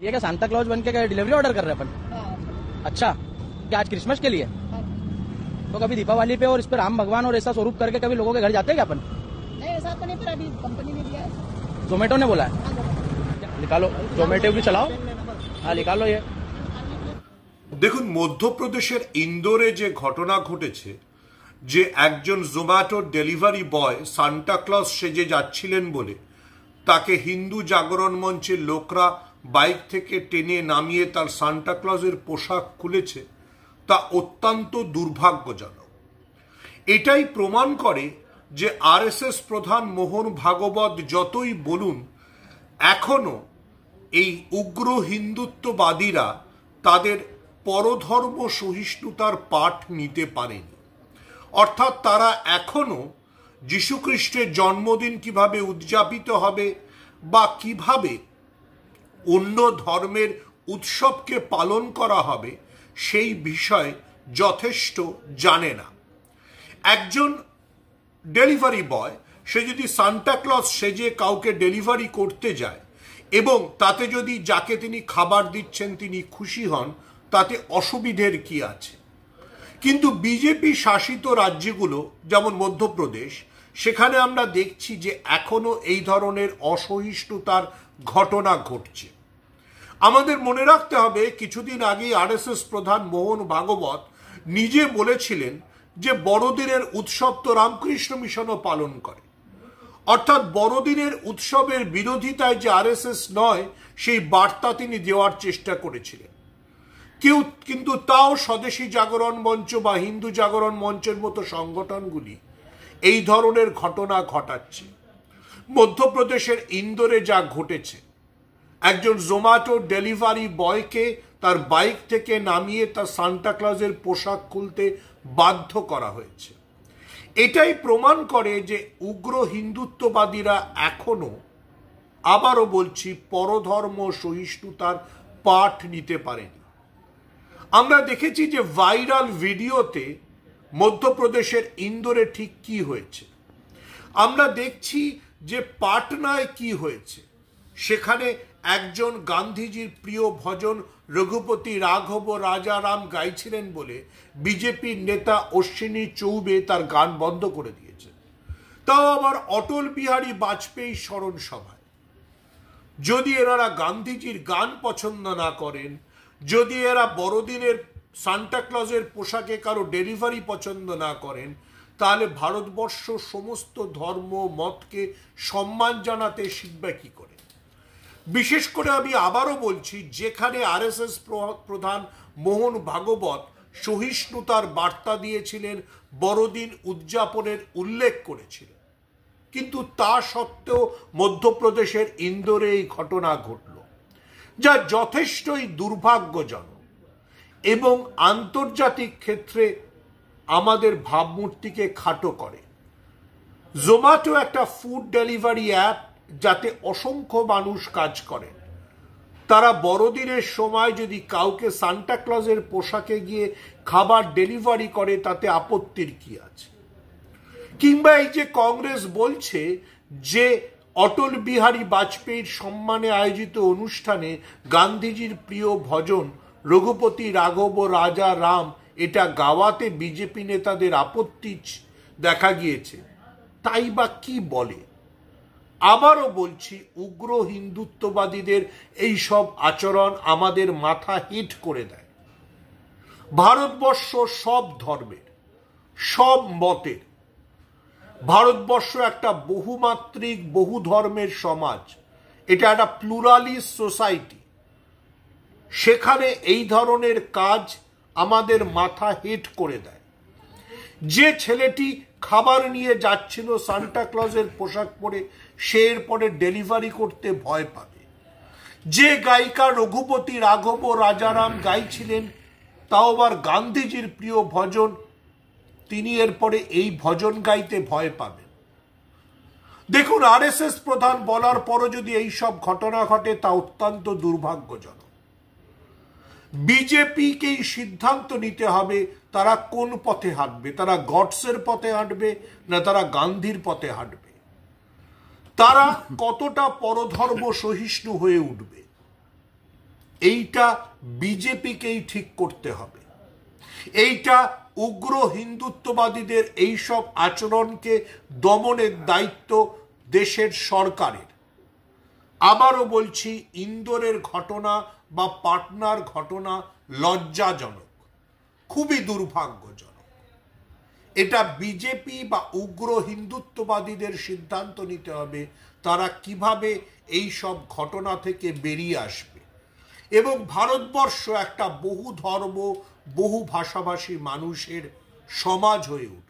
ये क्या Santa Claus बन के क्या डिलीवरी ऑर्डर कर रहे हैं अपन? अच्छा, क्या आज क्रिसमस के लिए? तो कभी दीपावली पे और इस पे राम भगवान और ऐसा स्वरूप करके कभी लोगों के घर जाते हैं क्या अपन? नहीं, ऐसा तो नहीं, पर अभी कंपनी ने दिया है। जोमेटो ने बोला है निकालो, जोमेटो भी चलाओ। हाँ निकालो ये। দেখুন, মধ্যপ্রদেশের ইন্দোরে যে ঘটনা ঘটেছে, যে একজন জোম্যাটোর ডেলিভারি বয় সান্টা ক্লজ সেজে যাচ্ছিলেন বলে তাকে হিন্দু জাগরণ মঞ্চের লোকরা বাইক থেকে টেনে নামিয়ে তার সান্টা ক্লজের পোশাক খুলেছে, তা অত্যন্ত দুর্ভাগ্যজনক। এটাই প্রমাণ করে যে আরএসএস প্রধান মোহন ভাগবত যতই বলুন, এখনো এই উগ্র হিন্দুত্ববাদীরা তাদের পরধর্ম সহিষ্ণুতার পাঠ নিতে পারেনি। অর্থাৎ তারা এখনো যীশুখ্রিস্টের জন্মদিন কিভাবে উদযাপিত হবে বা কিভাবে অন্য ধর্মের উৎসবকে পালন করা হবে সেই বিষয়ে যথেষ্ট জানে না। একজন ডেলিভারি বয় সে যদি সান্টা ক্লজ সেজে কাউকে ডেলিভারি করতে যায় এবং তাতে যদি যাকে তিনি খাবার দিচ্ছেন তিনি খুশি হন, তাতে অসুবিধের কি আছে? কিন্তু বিজেপি শাসিত রাজ্যগুলো যেমন মধ্যপ্রদেশ, সেখানে আমরা দেখছি যে এখনো এই ধরনের অসহিষ্ণুতার ঘটনা ঘটছে। আমাদের মনে রাখতে হবে, কিছুদিন আগে আরএসএস প্রধান মোহন ভাগবত নিজে বলেছিলেন যে বড়দিনের উৎসব তো রামকৃষ্ণ মিশনও পালন করে। অর্থাৎ বড়দিনের উৎসবের বিরোধিতায় যে আরএসএস নয়, সেই বার্তা তিনি দেওয়ার চেষ্টা করেছিলেন। কিন্তু তাও স্বদেশী জাগরণ মঞ্চ বা হিন্দু জাগরণ মঞ্চের মতো সংগঠনগুলি এই ধরনের ঘটনা ঘটাচ্ছে। মধ্যপ্রদেশের ইন্দোরে যা ঘটেছে, একজন জোম্যাটো ডেলিভারি বয়কে তার বাইক থেকে নামিয়ে তার সান্টা ক্লজের পোশাক খুলতে বাধ্য করা হয়েছে। এটাই প্রমাণ করে যে উগ্র হিন্দুত্ববাদীরা এখনো, আবারও বলছি, পরধর্ম সহিষ্ণুতার পাঠ নিতে পারেনি। আমরা দেখেছি যে ভাইরাল ভিডিওতে মধ্যপ্রদেশের ইন্দোরে ঠিক কি হয়েছে। আমরা দেখছি যে পাটনায় কি হয়েছে। সেখানে একজন গান্ধীজির প্রিয় ভজন রঘুপতি রাঘব রাজারাম গাইছিলেন বলে বিজেপির নেতা অশ্বিনী চৌবে তার গান বন্ধ করে দিয়েছে, তাও আবার অটল বিহারী বাজপেয়ী স্মরণ সভায়। যদি এনারা গান্ধীজির গান পছন্দ না করেন, যদি এরা বড়দিনের সান্টা ক্লজের পোশাকে কারো ডেলিভারি পছন্দ না করেন, তাহলে ভারতবর্ষ সমস্ত ধর্ম মতকে সম্মান জানাতে শিখবে কি করে? বিশেষ করে আমি আবারও বলছি, যেখানে আরএসএস প্রধান মোহন ভাগবত সহিষ্ণুতার বার্তা দিয়েছিলেন, বড়দিন উদযাপনের উল্লেখ করেছিলেন, কিন্তু তা সত্ত্বেও মধ্যপ্রদেশের ইন্দোরে এই ঘটনা ঘটল, যা যথেষ্টই দুর্ভাগ্যজনক এবং আন্তর্জাতিক ক্ষেত্রে আমাদের ভাবমূর্তিকে খাটো করে। জোম্যাটো একটা ফুড ডেলিভারি অ্যাপ, যাতে অসংখ্য মানুষ কাজ করেন। তারা বড়দিনের সময় যদি কাউকে সান্টা ক্লজের পোশাকে গিয়ে খাবার ডেলিভারি করে, তাতে আপত্তির কি আছে? কিংবা এই যে কংগ্রেস বলছে যে অটল বিহারী বাজপেয়ীর সম্মানে আয়োজিত অনুষ্ঠানে গান্ধীজির প্রিয় ভজন রঘুপতি রাঘব রাজা রাম এটা গাওয়াতে বিজেপি নেতাদের আপত্তি দেখা গিয়েছে, তাই বা কি বলে? আবারও বলছি, উগ্র হিন্দুত্ববাদীদের এই সব আচরণ আমাদের মাথা হিট করে দেয়। ভারতবর্ষ সব ধর্মের, সব মতের, ভারতবর্ষ একটা বহুমাত্রিক বহু ধর্মের সমাজ, এটা একটা প্লুরালিস্ট সোসাইটি। সেখানে এই ধরনের কাজ আমাদের মাথা হিট করে দেয়। যে ছেলেটি খাবার নিয়ে যাচ্ছিল সান্টা ক্লজের পোশাক পরে, সে এরপরে ডেলিভারি করতে ভয় পাবে। যে গায়িকা রঘুপতি রাঘব রাজারাম গাইছিলেন, তাও আবার গান্ধীজির প্রিয় ভজন, তিনি এরপরে এই ভজন গাইতে ভয় পাবেন। দেখুন, আরএসএস প্রধান বলার পরও যদি এই সব ঘটনা ঘটে, তা অত্যন্ত দুর্ভাগ্যজনক। বিজেপিকেই সিদ্ধান্ত নিতে হবে তারা কোন পথে হাঁটবে। তারা গডসের পথে হাঁটবে না তারা গান্ধীর পথে হাঁটবে? তারা কতটা পরধর্ম সহিষ্ণু হয়ে উঠবে? এইটা বিজেপিকেই ঠিক করতে হবে। এইটা উগ্র হিন্দুত্ববাদীদের এইসব আচরণকে দমনের দায়িত্ব দেশের সরকারের। আবারও বলছি, ইন্দোরের ঘটনা বা পাটনার ঘটনা লজ্জাজনক, খুবই দুর্ভাগ্যজনক। এটা বিজেপি বা উগ্র হিন্দুত্ববাদীদের সিদ্ধান্ত নিতে হবে তারা কিভাবে এই সব ঘটনা থেকে বেরিয়ে আসবে। এবং ভারতবর্ষ একটা বহু ধর্ম বহু ভাষাভাষী মানুষের সমাজ হয়ে উঠবে।